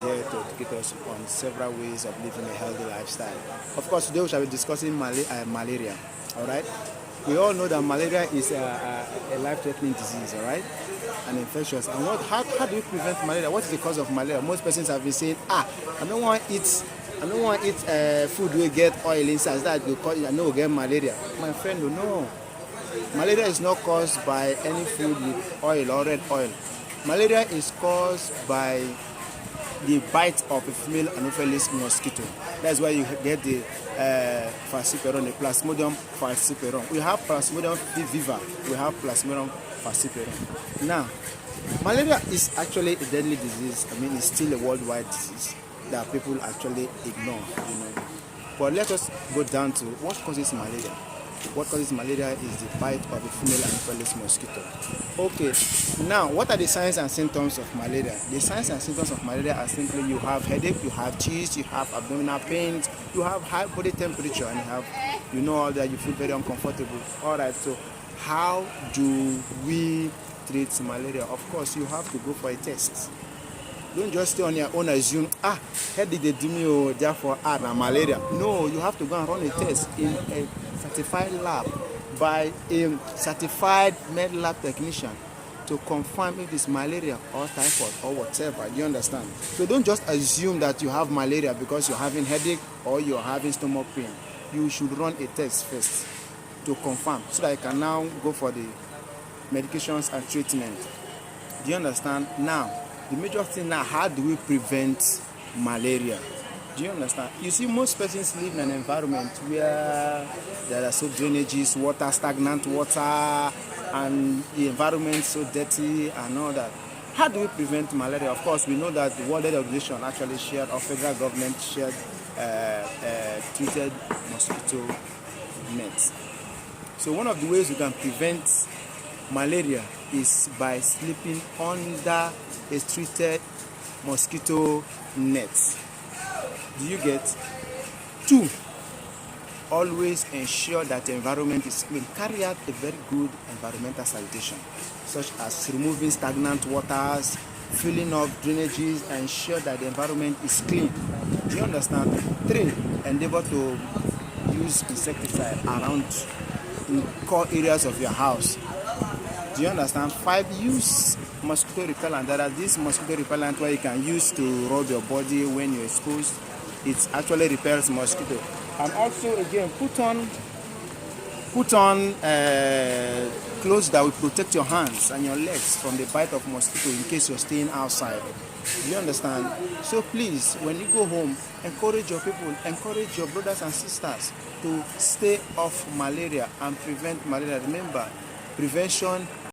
there to educate us on several ways of living a healthy lifestyle. Of course, today we shall be discussing malaria. All right. We all know that malaria is a life-threatening disease. All right, and infectious. And how do you prevent malaria? What is the cause of malaria? Most persons have been saying, I don't want to eat. I don't want to eat food we get oil inside. That will cause I know we get malaria. My friend, no. Malaria is not caused by any food with oil or red oil. Malaria is caused by the bite of a female Anopheles mosquito. That's why you get the falciparum, the Plasmodium falciparum. We have Plasmodium viva. We have Plasmodium falciparum. Now, malaria is actually a deadly disease. I mean, it's still a worldwide disease that people actually ignore. But let us go down to what causes malaria. What causes malaria is the bite of a female Anopheles mosquito. Okay, now what are the signs and symptoms of malaria? The signs and symptoms of malaria are simply you have headache, you have chills, you have abdominal pains, you have high body temperature, and you know all that, you feel very uncomfortable. Alright, so how do we treat malaria? Of course, you have to go for a test. Don't just stay on your own, assume, headache they do me, therefore, malaria. No, you have to go and run a test in a certified lab by a certified med lab technician to confirm if it's malaria or typhoid or whatever. Do you understand? So don't just assume that you have malaria because you're having headache or you're having stomach pain. You should run a test first to confirm so that you can now go for the medications and treatment. Do you understand? Now, the major thing now, how do we prevent malaria? Do you understand? You see, most persons live in an environment where there are so drainages, water, stagnant water, and the environment so dirty and all that. How do we prevent malaria? Of course, we know that the World Health Organization actually shared, or federal government shared, treated mosquito nets. So one of the ways we can prevent malaria is by sleeping under a treated mosquito net. Do you get? 2, always ensure that the environment is clean. Carry out a very good environmental sanitation, such as removing stagnant waters, filling up drainages, and ensure that the environment is clean. Do you understand? 3, endeavor to use insecticide around in core areas of your house. Do you understand? 5, use mosquito repellent. There are these mosquito repellent where you can use to rub your body when you're exposed. It actually repels mosquito. And also, again, put on clothes that will protect your hands and your legs from the bite of mosquito in case you're staying outside. Do you understand? So please, when you go home, encourage your people, encourage your brothers and sisters to stay off malaria and prevent malaria. Remember, prevention